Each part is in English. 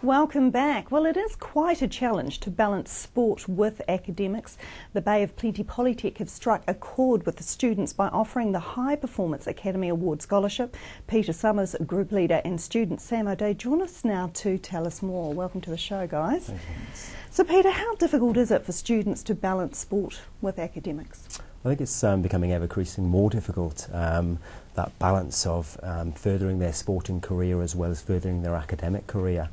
Welcome back. Well, it is quite a challenge to balance sport with academics. The BOP Polytechnic have struck a chord with the students by offering the High Performance Academy Award Scholarship. Peter Summers, Group Leader, and student Sam O'Day join us now to tell us more. Welcome to the show, guys. Thanks. So, Peter, how difficult is it for students to balance sport with academics? I think it's becoming ever increasingly more difficult, that balance of furthering their sporting career as well as furthering their academic career.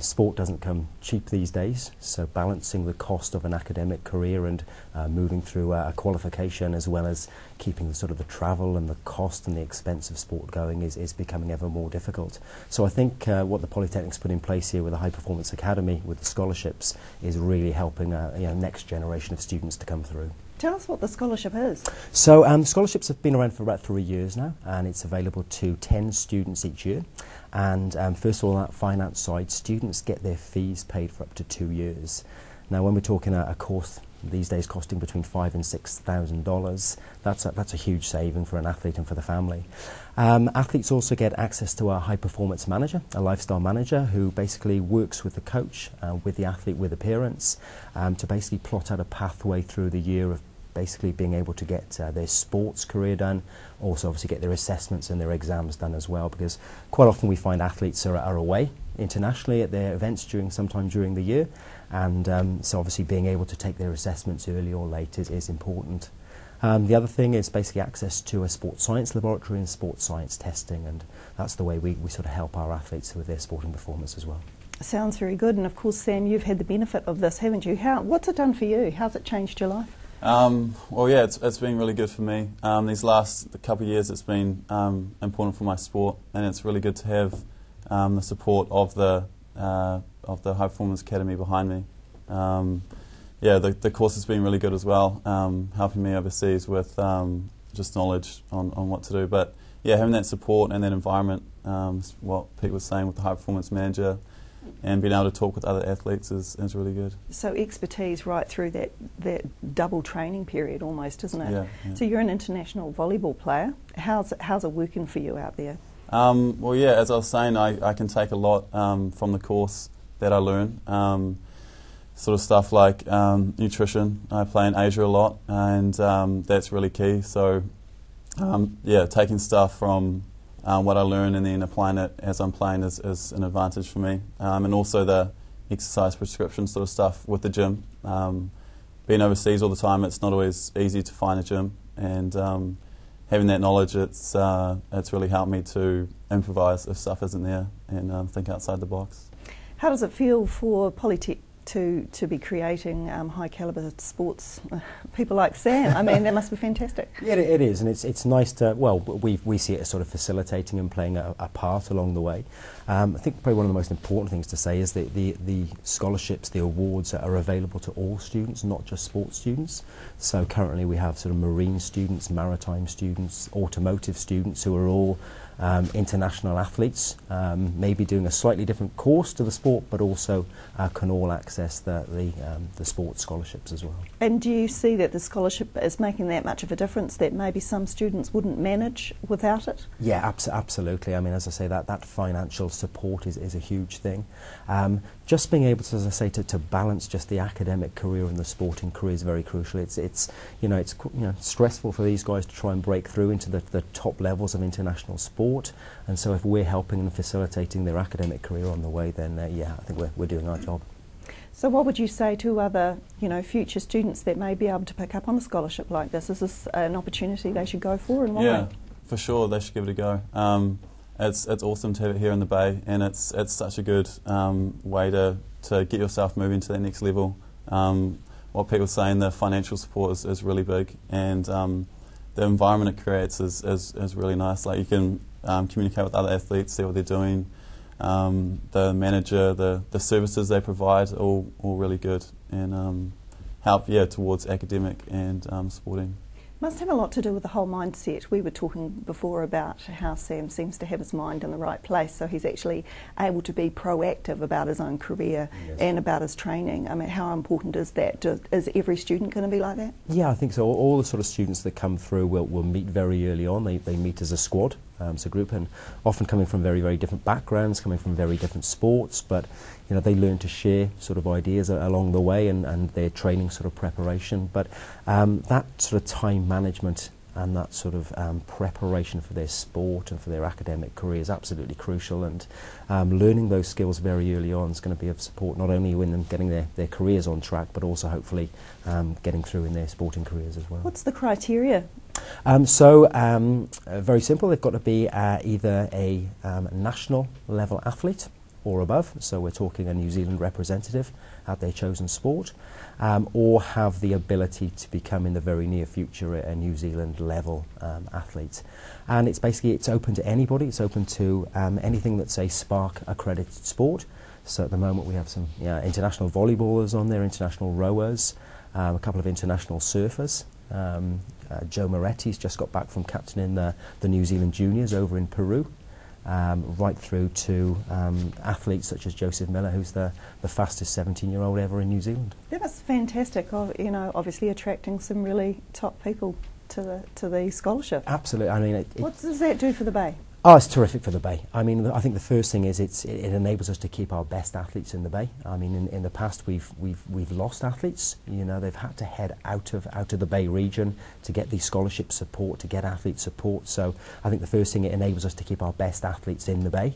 Sport doesn't come cheap these days, so balancing the cost of an academic career and moving through a qualification as well as keeping the travel and the cost and the expense of sport going is becoming ever more difficult. So I think what the Polytechnic's put in place here with the High Performance Academy with the scholarships is really helping next generation of students to come through. Tell us what the scholarship is. So scholarships have been around for about 3 years now, and it's available to 10 students each year. And first of all, on that finance side, students get their fees paid for up to 2 years. Now, when we're talking a course these days costing between $5,000 and $6,000, that's a huge saving for an athlete and for the family. Athletes also get access to a high performance manager, a lifestyle manager, who basically works with the coach, with the athlete, with the parents, to basically plot out a pathway through the year of basically being able to get their sports career done, also obviously get their assessments and their exams done as well, because quite often we find athletes are away internationally at their events sometime during the year, and so obviously being able to take their assessments early or late is important. The other thing is basically access to a sports science laboratory and sports science testing, and that's the way we sort of help our athletes with their sporting performance as well. Sounds very good, and of course, Sam, you've had the benefit of this, haven't you? What's it done for you? How's it changed your life? Well, yeah, it's been really good for me. These last couple of years, it's been important for my sport, and it's really good to have the support of the High Performance Academy behind me. Yeah, the course has been really good as well, helping me overseas with just knowledge on what to do. But yeah, having that support and that environment, what Pete was saying with the High Performance Manager, and being able to talk with other athletes is really good. So expertise right through that double training period almost, isn't it? Yeah. So you're an international volleyball player. How's it working for you out there? Well, yeah, as I was saying, I can take a lot from the course that I learn. Sort of stuff like nutrition. I play in Asia a lot, and that's really key. So yeah, taking stuff from what I learn and then applying it as I'm playing is an advantage for me. And also the exercise prescription sort of stuff with the gym. Being overseas all the time, it's not always easy to find a gym, and having that knowledge, it's really helped me to improvise if stuff isn't there and think outside the box. How does it feel for Polytech to be creating high calibre sports people like Sam? I mean, that must be fantastic. Yeah, it is, and it's nice to, well, we see it as sort of facilitating and playing a part along the way. I think probably one of the most important things to say is that the scholarships, the awards are available to all students, not just sports students. So currently we have sort of marine students, maritime students, automotive students who are all international athletes, maybe doing a slightly different course to the sport, but also can all access the sports scholarships as well. And do you see that the scholarship is making that much of a difference, that maybe some students wouldn't manage without it? Yeah, absolutely. I mean, as I say, that financial support is a huge thing. Just being able to, as I say, to balance just the academic career and the sporting career is very crucial. It's stressful for these guys to try and break through into the top levels of international sport, and so if we're helping and facilitating their academic career on the way, then yeah, I think we're doing our job. So what would you say to other, future students that may be able to pick up on a scholarship like this? Is this an opportunity they should go for, and why? Yeah, for sure, they should give it a go. It's awesome to have it here in the Bay, and it's such a good way to get yourself moving to that next level. What people are saying, the financial support is really big, and the environment it creates is really nice. Like, you can communicate with other athletes, see what they're doing. The manager, the services they provide, all really good, and help towards academic and sporting. Must have a lot to do with the whole mindset. We were talking before about how Sam seems to have his mind in the right place, so he's actually able to be proactive about his own career. Yes. And about his training. I mean, how important is that? Is every student going to be like that? Yeah, I think so. All the sort of students that come through will meet very early on. They meet as a squad, as a group, and often coming from very, very different backgrounds, coming from very different sports, but they learn to share sort of ideas along the way, and their training sort of preparation. But that sort of time management and that sort of preparation for their sport and for their academic career is absolutely crucial, and learning those skills very early on is going to be of support, not only in them getting their careers on track, but also hopefully getting through in their sporting careers as well. What's the criteria? Very simple. They've got to be either a national level athlete or above, so we're talking a New Zealand representative at their chosen sport, or have the ability to become in the very near future a New Zealand level athlete. And it's open to anybody. It's open to anything that's a Spark accredited sport. So at the moment we have some international volleyballers on there, international rowers, a couple of international surfers. Joe Moretti's just got back from captaining the New Zealand juniors over in Peru, right through to athletes such as Joseph Miller, who's the fastest 17-year-old ever in New Zealand. That's fantastic. Obviously attracting some really top people to the scholarship. Absolutely. I mean, what does that do for the Bay? Oh, it's terrific for the Bay. I mean, I think the first thing is it enables us to keep our best athletes in the Bay. I mean, in the past we've lost athletes. They've had to head out of the Bay region to get the scholarship support, to get athlete support. So I think the first thing, it enables us to keep our best athletes in the Bay.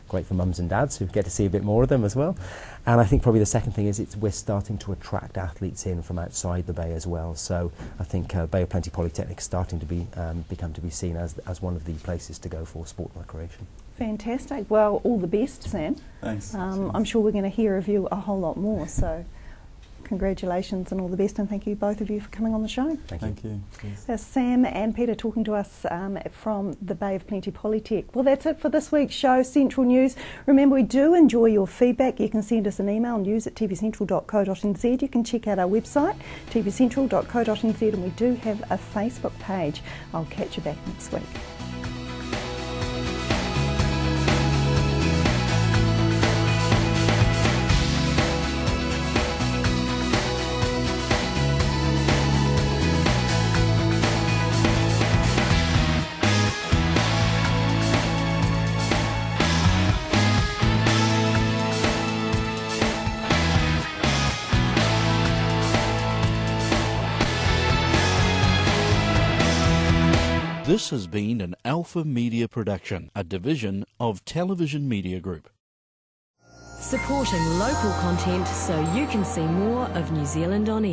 Great for mums and dads who get to see a bit more of them as well. And I think probably the second thing is we're starting to attract athletes in from outside the Bay as well. So I think Bay of Plenty Polytechnic is starting to become to be seen as one of the places to go for sport and recreation. Fantastic. Well, all the best, Sam. Thanks. I'm sure we're going to hear of you a whole lot more. So congratulations and all the best, and thank you both of you for coming on the show. Thank you. Sam and Peter talking to us from the Bay of Plenty Polytech. Well, that's it for this week's show, Central News. Remember, we do enjoy your feedback. You can send us an email, news@tvcentral.co.nz. You can check out our website, tvcentral.co.nz, and we do have a Facebook page. I'll catch you back next week. This has been an Alpha Media production, a division of Television Media Group. Supporting local content so you can see more of New Zealand on air.